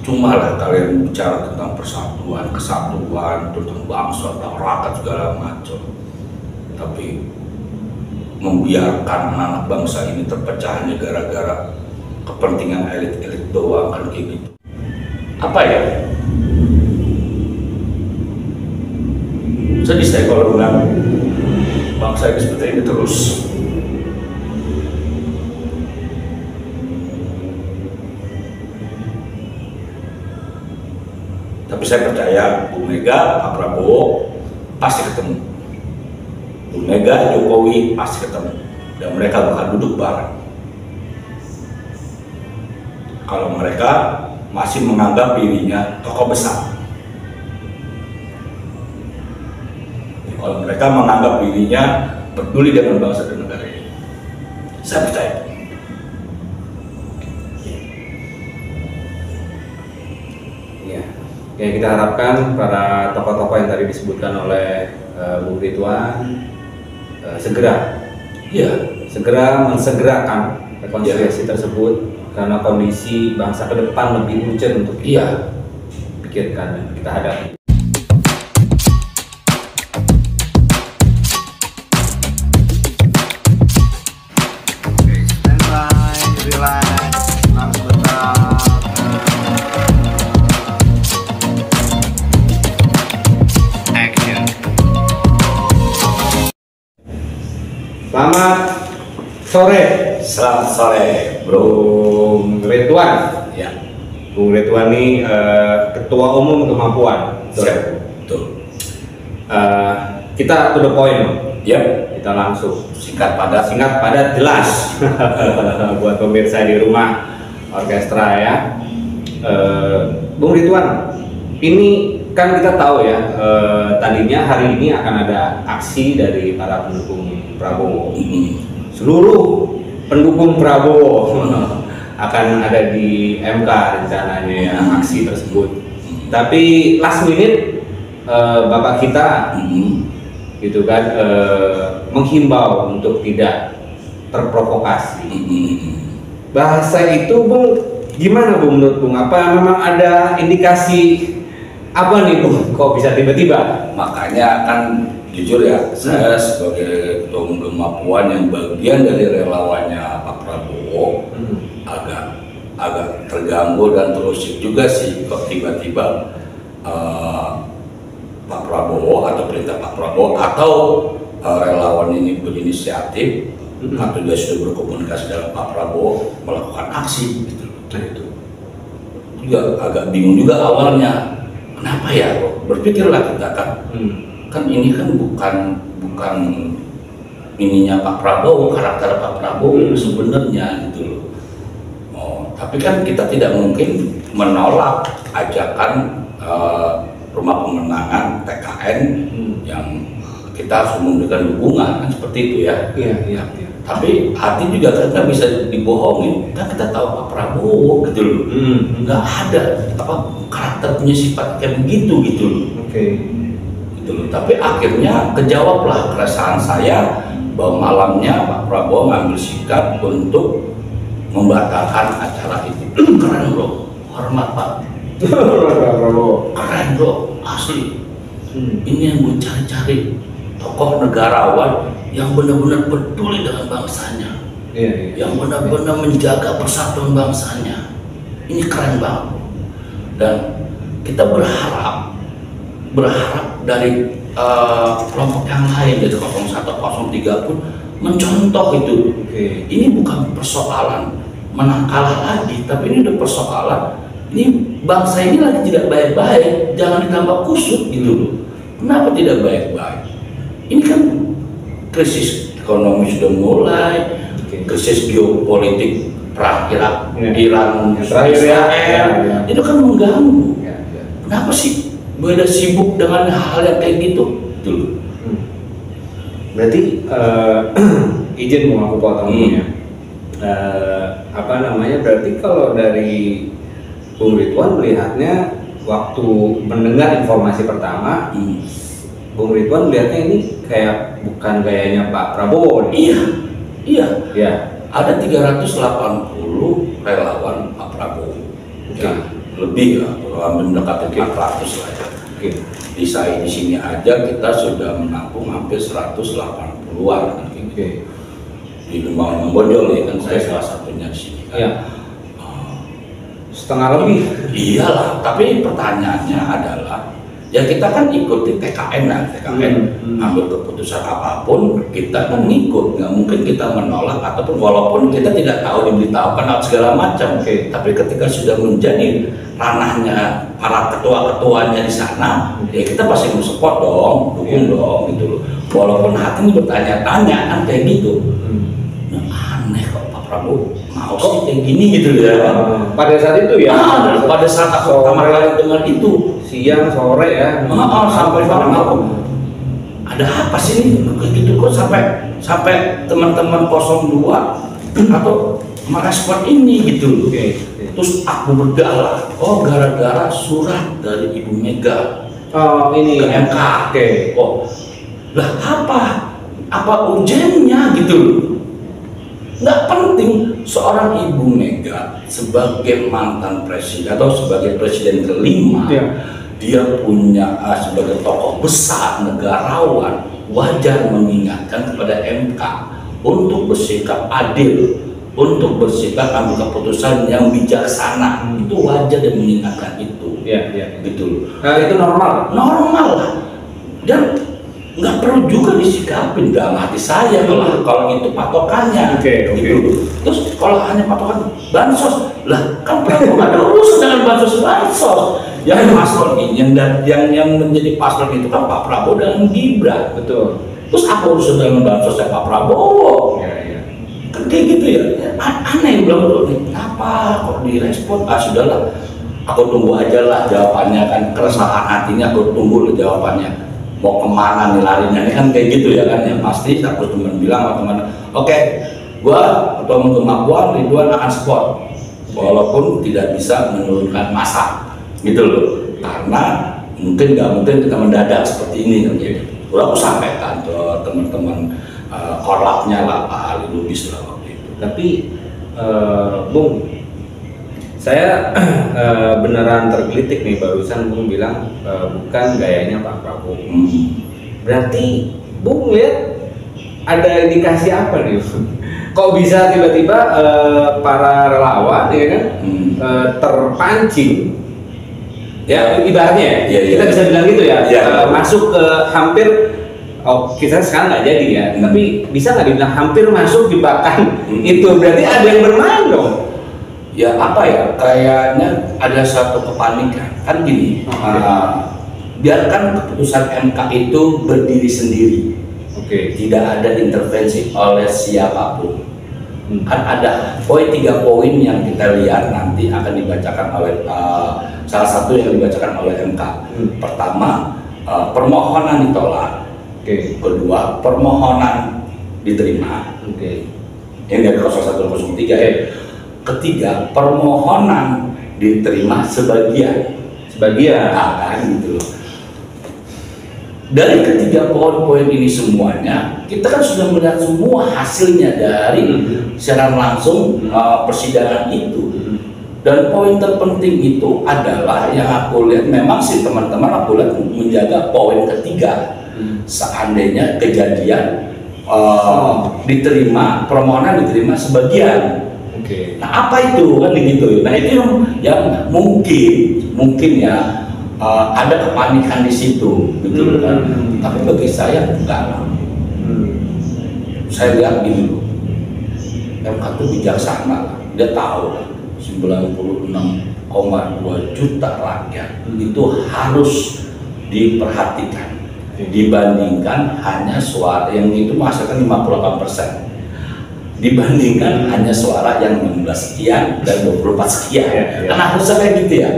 Cuma lah kalian bicara tentang persatuan, kesatuan, tentang bangsa, tentang rakyat segala macam. Tapi membiarkan anak bangsa ini terpecah hanya gara-gara kepentingan elit-elit doang kan kayak gitu. Apa ya? Sedih saya kalau bilang bangsa ini seperti ini terus. Tapi saya percaya Bu Mega, Pak Prabowo pasti ketemu. Bu Mega, Jokowi pasti ketemu. Dan mereka bakal duduk bareng. Kalau mereka masih menganggap dirinya tokoh besar. Kalau mereka menganggap dirinya peduli dengan bangsa dan negara ini. Saya percaya. Ya, kita harapkan para tokoh-tokoh yang tadi disebutkan oleh Bung Ridwan segera mensegerakan rekonsiliasi tersebut, karena kondisi bangsa ke depan lebih urgent untuk kita pikirkan dan kita hadapi. Selamat sore, Bung Ridwan. Ya, Bung Ridwan ini Ketua Umum Kemampuan. Betul. Kita to the point, Ya, kita langsung singkat padat, jelas. Buat pemirsa di rumah orkestra ya. Bung Ridwan, ini kan kita tahu ya, tadinya hari ini akan ada aksi dari para pendukung Prabowo. Seluruh pendukung Prabowo akan ada di MK rencananya ya, aksi tersebut. Tapi last minute Bapak kita gitu kan menghimbau untuk tidak terprovokasi. Bahasa itu Bung gimana Bung menurut Bung? Apa memang ada indikasi apa nih Bung? Kok bisa tiba-tiba? Makanya kan jujur ya, saya sebagai Ketua Umum Kemampuan yang bagian dari relawannya Pak Prabowo agak terganggu dan terusik juga sih kok tiba-tiba Pak Prabowo atau perintah Pak Prabowo atau relawan ini berinisiatif atau dia sudah berkomunikasi dengan Pak Prabowo melakukan aksi gitu. Nah, itu juga agak bingung juga awalnya, kenapa ya? Berpikirlah kita kan ini kan bukan ininya Pak Prabowo, karakter Pak Prabowo sebenarnya gitu loh. Tapi kan kita tidak mungkin menolak ajakan Rumah Pemenangan TKN yang kita harus memberikan dukungan kan seperti itu ya. Iya. Tapi hati juga kan nggak bisa dibohongin. Kan kita tahu Pak Prabowo gitu loh. Nggak ada karakternya sifat kayak begitu gitu loh. Tapi akhirnya kejawablah keresahan saya bahwa malamnya Pak Prabowo ngambil sikap untuk membatalkan acara itu. Keren bro, hormat Pak Prabowo, keren bro, asli. Ini yang gue cari-cari, tokoh negarawan yang benar-benar peduli dengan bangsanya, yang benar-benar menjaga persatuan bangsanya. Ini keren banget, dan kita berharap dari kelompok yang lain, dari 01, 03 pun mencontoh itu. Ini bukan persoalan menang kalah lagi, tapi ini udah persoalan ini bangsa ini lagi tidak baik-baik, jangan ditambah kusut gitu loh. Kenapa tidak baik-baik? Ini kan krisis ekonomi sudah mulai, krisis geopolitik perang Iran Israel, itu kan mengganggu. Kenapa sih beda sibuk dengan hal yang kayak gitu? Berarti izin mau aku potong ya. Berarti kalau dari Bung Ridwan melihatnya waktu mendengar informasi pertama, Bung Ridwan melihatnya ini kayak bukan gayanya Pak Prabowo. Iya. Ada 380 relawan Pak Prabowo. lebih lah, mendekati 400 lah ya. Di sini aja kita sudah menampung hampir 180-an. Di Lembangan Bonjol ya kan, saya salah satunya di sini kan. Setengah lebih. Iyalah, tapi pertanyaannya adalah ya kita kan ikut di TKN lah, ambil keputusan apapun kita kan ngikut, nggak mungkin kita menolak ataupun walaupun kita tidak tahu diberitahukan atau segala macam. Tapi ketika sudah menjadi ranahnya para ketua-ketuanya di sana, ya kita pasti support dong, dukung dong gitu loh. Walaupun hati bertanya-tanya kan kayak gitu. Aneh kok Pak Prabowo mau sih kayak gini gitu ya. Pada saat itu ya. Pada saat aku pertama kali dengar itu, siang sore ya. Sampai malam aku. Ada apa sih ini kayak gitu kok sampai teman-teman 02 atau merespon ini gitu. Terus aku bergalah, gara-gara surat dari Ibu Mega ini ke MK. Lah apa urgennya gitu loh. Nggak penting seorang Ibu Mega sebagai mantan presiden atau sebagai presiden kelima, dia punya sebagai tokoh besar negarawan, wajar mengingatkan kepada MK untuk bersikap adil, untuk bersikap ambil keputusan yang bijaksana. Itu wajar dan mengingatkan itu. Gitu. Nah, itu normal lah. Dan nggak perlu juga disikapin dalam hati saya kalau itu patokannya. Gitu. Terus kalau hanya patokan bansos, lah kan Prabowo nggak ada urusan dengan bansos. Yang paslon ini yang menjadi paslon itu kan Pak Prabowo dan Gibran. Betul. Terus apa urusan dengan bansos Pak Prabowo? Kan kayak gitu ya. Aneh bilang dulu nih, kenapa kok direspon? Sudahlah, aku tunggu aja lah jawabannya kan, keresahan hatinya aku tunggu jawabannya. Mau kemana nih larinya, ini kan kayak gitu ya kan. Yang pasti aku cuma bilang sama teman, oke, gua atau teman gua Ridwan akan support walaupun tidak bisa menurunkan massa gitu loh, karena nggak mungkin kita mendadak seperti ini gitu. Udah aku sampaikan ke teman-teman korlapnya lah, Pak Ali Lubis lah waktu itu. Tapi Bung, saya beneran tergelitik nih barusan Bung bilang bukan gayanya Pak Prabowo. Berarti Bung lihat ada indikasi apa nih? Kok bisa tiba-tiba para relawan ya kan terpancing? Ya ibaratnya kita bisa bilang gitu ya, masuk ke hampir kita sekarang nggak jadi ya, tapi bisa nggak dibilang hampir masuk jebakan itu? Berarti ada yang bermain dong. Ya apa ya, kayaknya ada satu kepanikan kan gini. Biarkan keputusan MK itu berdiri sendiri, tidak ada intervensi oleh siapapun. Kan ada 3 poin yang kita lihat nanti akan dibacakan oleh salah satu yang dibacakan oleh MK. Pertama, permohonan ditolak. Kedua, permohonan diterima. Yang dari 0103 ya. Ketiga, permohonan diterima sebagian kan gitu loh. Dari ketiga poin-poin ini semuanya kita kan sudah melihat semua hasilnya dari siaran langsung persidangan itu. Dan poin terpenting itu adalah yang aku lihat, memang sih teman-teman aku lihat menjaga poin ketiga. Seandainya kejadian permohonan diterima sebagian. Nah apa itu kan begitu? Nah itu yang mungkin ya ada kepanikan di situ, gitu kan? Tapi bagi saya enggak lah. Saya lihat gini loh, MK itu bijaksana, dia tahu lah 96,2 juta rakyat itu harus diperhatikan dibandingkan hanya suara yang itu menghasilkan 58%. Dibandingkan hanya suara yang 16 sekian dan 24 sekian. Kan harusnya kayak gitu ya.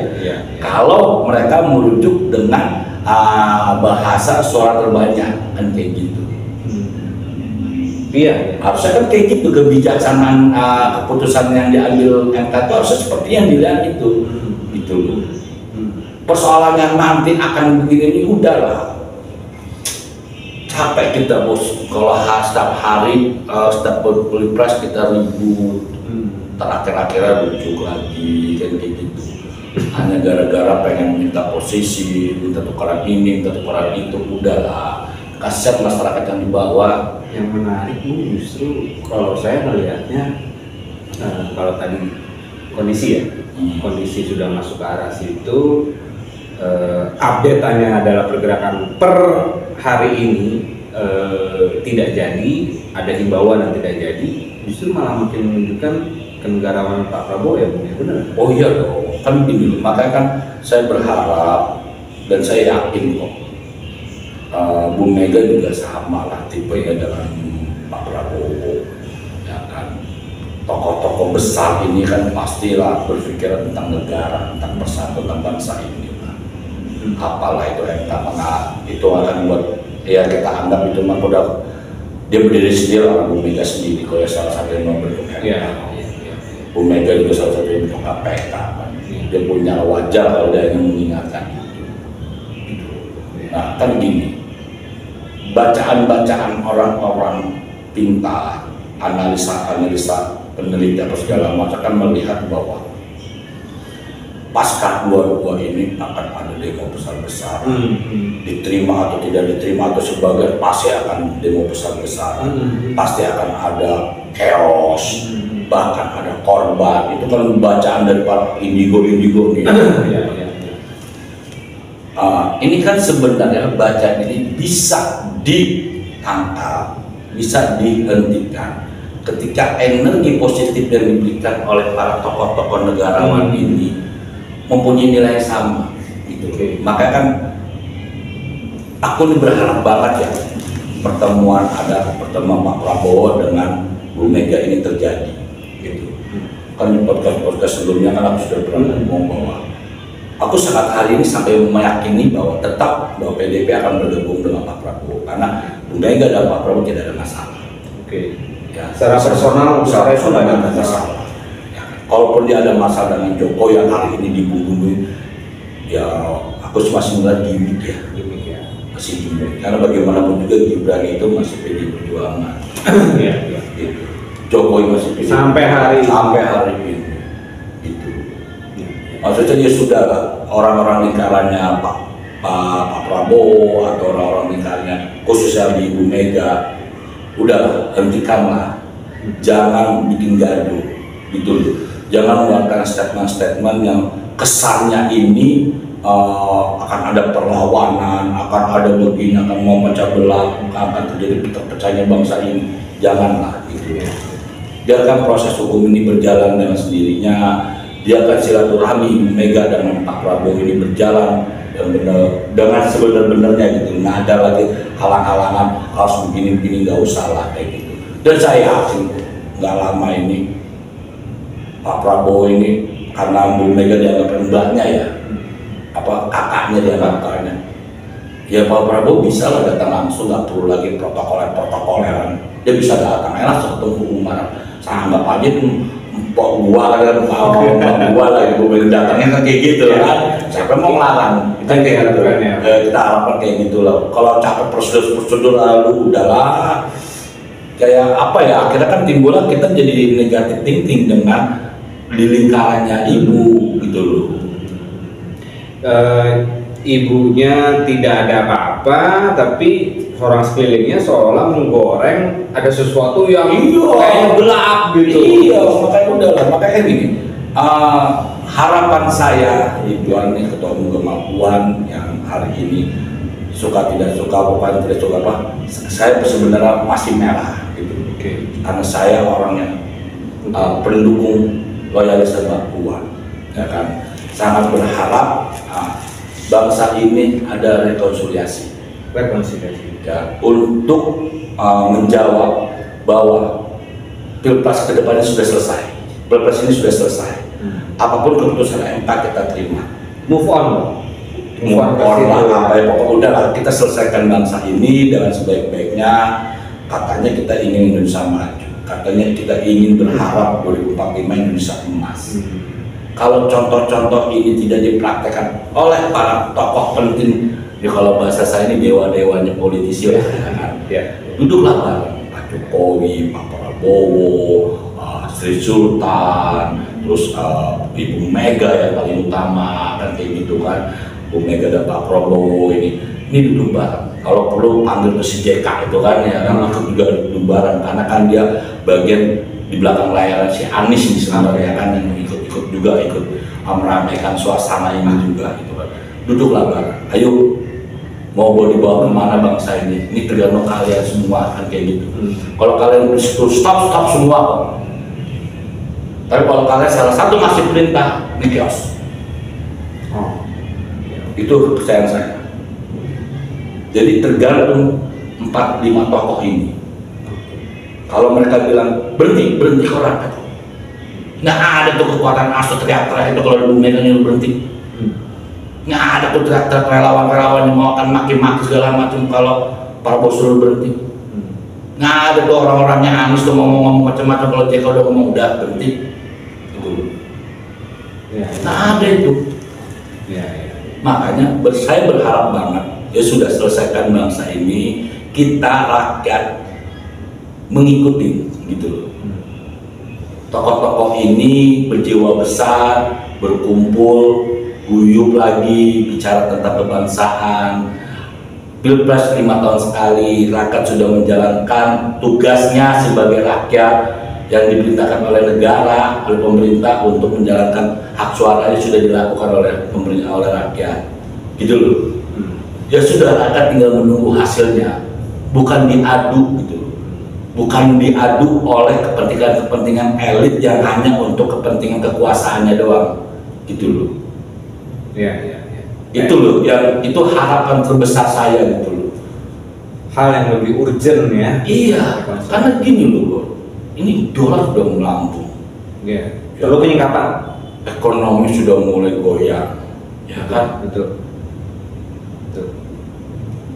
Kalau mereka merujuk dengan bahasa suara terbanyak kan kayak gitu. Harusnya kan kayak gitu, kebijaksanaan keputusan yang diambil MK itu harusnya seperti yang dilihat itu. Gitu loh. Persoalan yang nanti akan begini ini udahlah. Capek kita bos, kalau setiap hari setiap pilpres kita ribut, terakhir-akhirnya rujuk lagi kan gitu. hanya gara-gara pengen minta posisi, minta tukaran ini, minta tukaran itu, udahlah. Kasihan masyarakat yang di bawah. Yang menarik ini justru kalau saya melihatnya, kalau tadi kondisi ya, kondisi sudah masuk ke arah situ, update-nya adalah pergerakan per hari ini tidak jadi, ada himbauan yang tidak jadi, justru malah makin menunjukkan kenegarawanan Pak Prabowo ya, benar? Oh iya dong, kan gini, makanya kan saya berharap dan saya yakin kok Bu Mega juga sama lah tipenya dengan Pak Prabowo, ya kan. Tokoh-tokoh besar ini kan pastilah berpikiran tentang negara, tentang persatuan, tentang bangsa ini. Apalah itu MK, mana itu akan buat ya kita anggap itu mah udah dia berdiri sendiri, orang Bu Mega sendiri kok ya, salah satu yang membentuk MK. Bu Mega juga salah satu yang membentuk KPK. Dia punya wajar kalau dia ingin mengingatkan itu. Nah kan gini, bacaan-bacaan orang-orang pintar, analisa-analisa peneliti atau segala macam kan melihat bahwa pasca 22 ini akan ada demo besar-besar, diterima atau tidak diterima atau sebagian pasti akan demo besar-besaran, pasti akan ada chaos, bahkan ada korban. Itu kan bacaan dari para indigo-indigo nih. Ini kan sebenarnya bacaan ini bisa ditangkap, bisa dihentikan ketika energi positif yang diberikan oleh para tokoh-tokoh negarawan ini mempunyai nilai yang sama gitu. Makanya kan aku ini berharap banget ya pertemuan Pak Prabowo dengan Bu Mega ini terjadi gitu. Kan di podcast sebelumnya kan aku sudah pernah ngomong bahwa aku sangat hari ini sampai meyakini bahwa tetap bahwa PDIP akan bergabung dengan Pak Prabowo karena Bu Mega dan Pak Prabowo tidak ada masalah. Ya, secara personal tidak ada masalah. Kalaupun dia ada masalah dengan Jokowi yang hari ini dibunuh, ya aku masih melihat gimmick ya, masih gimmick. Karena bagaimanapun juga Gibran itu masih PD Perjuangan, gitu. Jokowi masih PD sampai hari ini, gitu. Maksudnya dia sudah orang-orang lingkarannya Pak Prabowo atau orang-orang lingkarannya khususnya di Ibu Mega, udah hentikanlah, jangan bikin gaduh, gitu loh. Jangan mengeluarkan statement-statement yang kesannya ini akan ada perlawanan, akan ada begini, akan mau pecah belah, akan terjadi terpecahnya bangsa ini. Janganlah gitu ya. Biarkan proses hukum ini berjalan dengan sendirinya. Biarkan silaturahmi Mega dan Pak Prabowo ini berjalan dengan sebenar-benarnya gitu. Nggak ada lagi halang-halangan harus begini-begini, nggak usah lah kayak gitu. Dan saya yakin nggak lama ini Pak Prabowo ini karena Bu Mega dianggap rendahnya ya, kakaknya dianggap kakaknya. Ya Pak Prabowo bisa lah datang langsung, nggak perlu lagi protokoleran. Dia bisa datang langsung ketemu Umar. Saya anggap aja tuh Pak gua kan, Pak gua lah Ibu Mega datangnya kan kayak gitu kan. Siapa mau ngelarang? Kita kayak gitu. Kita harapkan kayak gitu lah. Kalau capek prosedur lalu udahlah. Kayak apa ya? Akhirnya kan timbullah kita jadi negatif thinking dengan di lingkarannya ibu gitu loh. Ibunya tidak ada apa-apa, tapi orang sekelilingnya seolah menggoreng ada sesuatu yang kayak gelap gitu. Iya, makanya udahlah, makanya gini. Harapan saya Ibuan nih Ketua Umum Kemampuan yang hari ini suka tidak suka, bukan tidak suka apa, saya sebenarnya masih merah gitu. Karena saya orangnya pendukung loyalis Mbak Puan, ya kan, sangat berharap bangsa ini ada rekonsiliasi ya, untuk menjawab bahwa pilpres kedepannya sudah selesai, pilpres ini sudah selesai, apapun keputusan MK kita terima, move on lah, apa ya, pokoknya udahlah kita selesaikan bangsa ini dengan sebaik-baiknya. Katanya kita ingin Indonesia maju, katanya kita ingin berharap 2045 Indonesia emas. Kalau contoh-contoh ini tidak dipraktekkan oleh para tokoh penting, ya kalau bahasa saya ini dewa-dewanya politisi lah, duduklah bareng Pak Jokowi, Pak Prabowo, Sri Sultan, terus Ibu Mega yang paling utama kan kayak gitu kan, Bu Mega dan Pak Prabowo ini duduk bareng. Kalau perlu panggil ke si JK itu kan ya kan, ikut juga duduk bareng karena kan dia bagian di belakang layar si Anies ini sebenarnya kan, yang ikut juga ikut meramaikan suasana ini juga gitu kan. Duduklah bareng, ayo mau dibawa kemana bangsa ini tergantung kalian semua kan kayak gitu. Kalau kalian disitu stop semua kok. Tapi kalau kalian salah satu ngasih perintah, ini chaos. Itu kepercayaan saya. Jadi tergantung 4-5 tokoh ini. Kalau mereka bilang berhenti orang, nggak ada tuh kekuatan asli teriak-teriak itu kalau Bu Mega nyuruh berhenti. Nggak ada tuh teriak-teriak relawan-relawan yang mau akan maki-maki segala macam kalau Prabowo suruh berhenti. Nggak ada tuh orang-orangnya Anies tuh ngomong macam-macam kalau JK udah ngomong udah berhenti. Nggak ada itu. Makanya saya berharap banget ya sudah selesaikan bangsa ini, kita rakyat mengikuti gitu loh. Tokoh-tokoh ini berjiwa besar, berkumpul, guyup lagi, bicara tentang kebangsaan. Pilpres 5 tahun sekali, rakyat sudah menjalankan tugasnya sebagai rakyat yang diperintahkan oleh negara, oleh pemerintah untuk menjalankan hak suaranya sudah dilakukan oleh pemerintah, oleh rakyat, gitu loh. Ya sudah, rakyat tinggal menunggu hasilnya, bukan diadu gitu loh. Bukan diadu oleh kepentingan elit yang hanya untuk kepentingan kekuasaannya doang, gitu loh. Ya. Itu loh, yang itu harapan terbesar saya gitu loh. Hal yang lebih urgent ya. Iya, karena gini loh bro. Ini dolar sudah melambung. Iya. Perlu penyikapan. Ekonomi sudah mulai goyang, ya kan? Betul.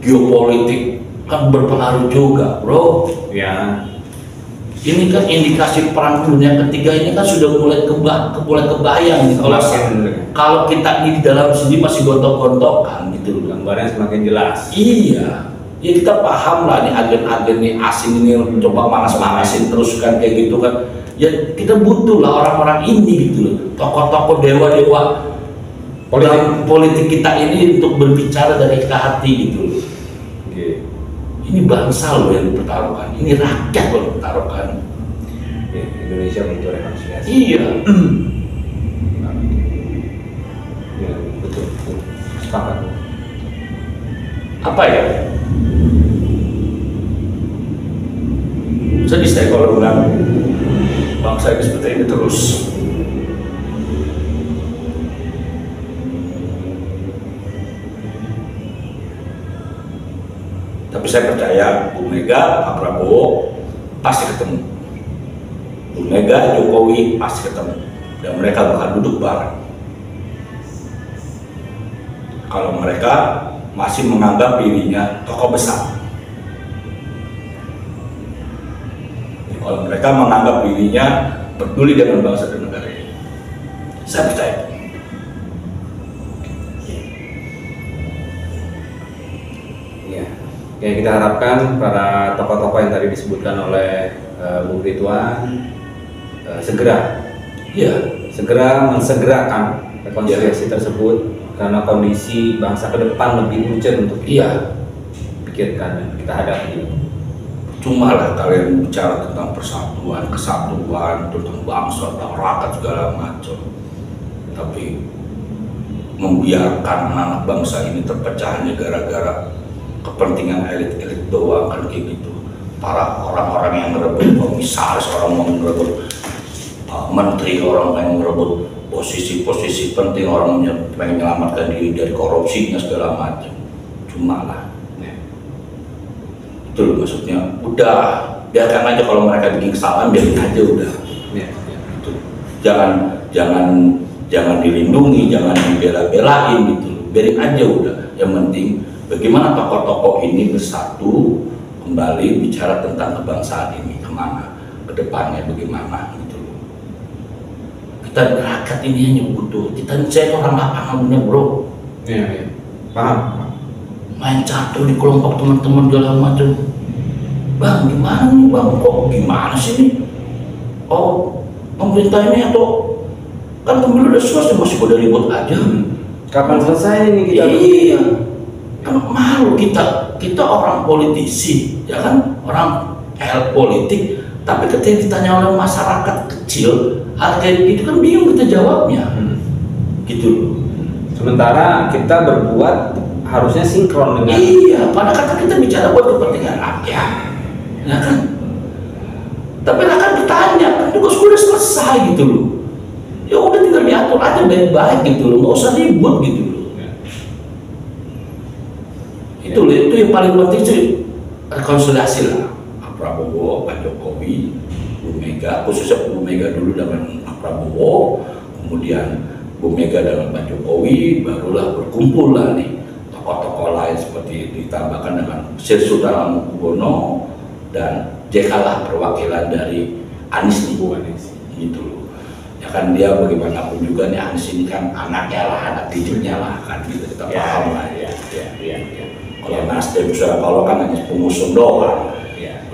Geopolitik kan berpengaruh juga, bro. Ya. Ini kan indikasi perang dunia ketiga ini kan sudah mulai kebayang nih. Kalau kita ini di dalam sini masih gontok-gontokan gitu loh. Gambarnya semakin jelas. Iya. Ya kita paham lah nih agen-agen nih asing ini coba manas-manasin terus kan kayak gitu kan. Ya kita butuh lah orang-orang ini gitu loh, tokoh-tokoh dewa-dewa politik kita ini untuk berbicara dari ke hati gitu loh. Ini bangsa loh yang dipertaruhkan, ini rakyat loh yang dipertaruhkan. Indonesia butuh rekonsiliasi. Iya. Ya, betul. Sepakat. Apa ya? Sedih saya kalau bilang bangsa ini seperti ini terus. Tapi saya percaya Bu Mega, Pak Prabowo pasti ketemu. Bu Mega, Jokowi pasti ketemu. Dan mereka bakal duduk bareng. Kalau mereka masih menganggap dirinya tokoh besar. Kalau mereka menganggap dirinya peduli dengan bangsa dan negara ini, saya percaya. Ya, yang kita harapkan para tokoh-tokoh yang tadi disebutkan oleh Bung Ridwan segera mensegerakan rekonsiliasi tersebut, karena kondisi bangsa ke depan lebih urgent untuk kita pikirkan dan kita hadapi. Cuma lah kalian bicara tentang persatuan, kesatuan, tentang bangsa, tentang rakyat segala macam, tapi membiarkan anak bangsa ini terpecah hanya gara-gara kepentingan elit-elit doang kan kayak gitu. Para orang-orang yang merebut komisaris, orang yang merebut menteri, orang yang merebut posisi-posisi penting, orang yang pengen menyelamatkan diri dari korupsinya segala macam. Cuma lah. Itu loh maksudnya, udah biarkan aja kalau mereka bikin kesalahan, biarin aja udah. Gitu. Jangan dilindungi, jangan dibela-belain gitu, biarin aja udah. Yang penting bagaimana tokoh-tokoh ini bersatu kembali bicara tentang kebangsaan ini kemana, kedepannya bagaimana gitu loh. Kita rakyat ini hanya butuh, kita cek orang lapangannya bro. Iya. Paham. Main catur di kelompok teman-teman segala macam. Bang, gimana nih bang? Kok gimana sih nih? Oh, pemerintah ini atau Kan pemilu udah selesai, masih pada ribut aja. Kapan selesai ini kita? Iya, kan malu kita orang politisi, ya kan, orang elit politik, tapi ketika ditanya oleh masyarakat kecil hal kayak gitu kan bingung kita jawabnya, gitu loh. Sementara kita berbuat harusnya sinkron dengan. Iya, padahal kata kita bicara buat kepentingan rakyat, ya kan. Tapi rakyat bertanya, kan tugas sudah selesai gitu loh. Ya udah tinggal diatur aja baik-baik gitu loh, nggak usah ribut gitu loh. Itu yang paling penting sih rekonsiliasi lah. Pak Prabowo, Pak Jokowi, Bu Mega, khususnya Bu Mega dulu dengan Pak Prabowo, kemudian Bu Mega dengan Pak Jokowi, barulah berkumpul lah nih tokoh-tokoh lain seperti ditambahkan dengan Sri Sultan Hamengkubuwono dan JK lah perwakilan dari Anies nih, Bu Anies gitu loh. Ya kan dia bagaimanapun juga nih Anies ini kan anaknya lah, anak didiknya lah kan gitu, kita paham lah ya. Kalau Nasdem kalau kan hanya pengusung doang.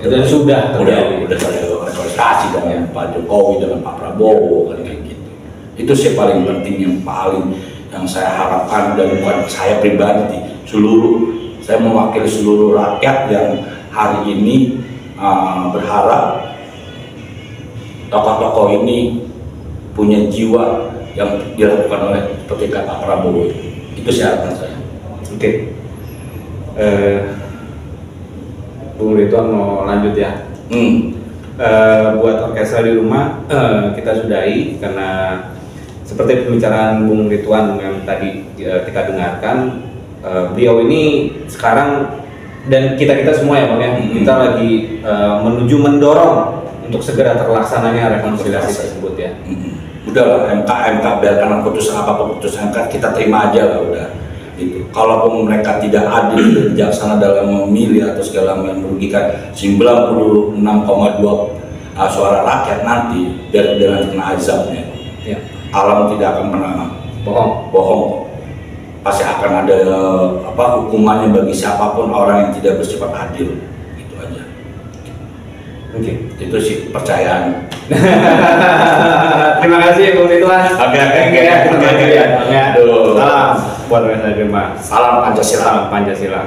Dan sudah rekonsiliasi dengan Pak Jokowi dengan Pak Prabowo kan kayak gitu. Itu sih paling penting, yang saya harapkan, dan bukan saya pribadi, saya mewakili seluruh rakyat yang hari ini berharap tokoh-tokoh ini punya jiwa yang dilakukan oleh seperti Pak Prabowo. Itu sih harapan saya. Oke. Bung Ridwan mau lanjut ya. Buat orkestra di rumah kita sudahi, karena seperti pembicaraan Bung Ridwan yang tadi kita dengarkan, beliau ini sekarang dan kita semua ya Bang ya, kita lagi menuju mendorong untuk segera terlaksananya rekonsiliasi tersebut ya. Udahlah, MK biarkan putusan apa putusan MK, kita terima aja lah udah. Gitu. Kalaupun mereka tidak adil dan bijaksana dalam memilih atau segala yang merugikan 96,2 suara rakyat nanti dengan kena azabnya, ya. Alam tidak akan pernah bohong. Pasti akan ada hukumannya bagi siapapun orang yang tidak bersifat adil. Itu aja. Oke. Itu sih kepercayaan. Terima kasih Bung Ridwan. Oke. Terima kasih ya. Salam buat Salam Pancasila. Pancasila.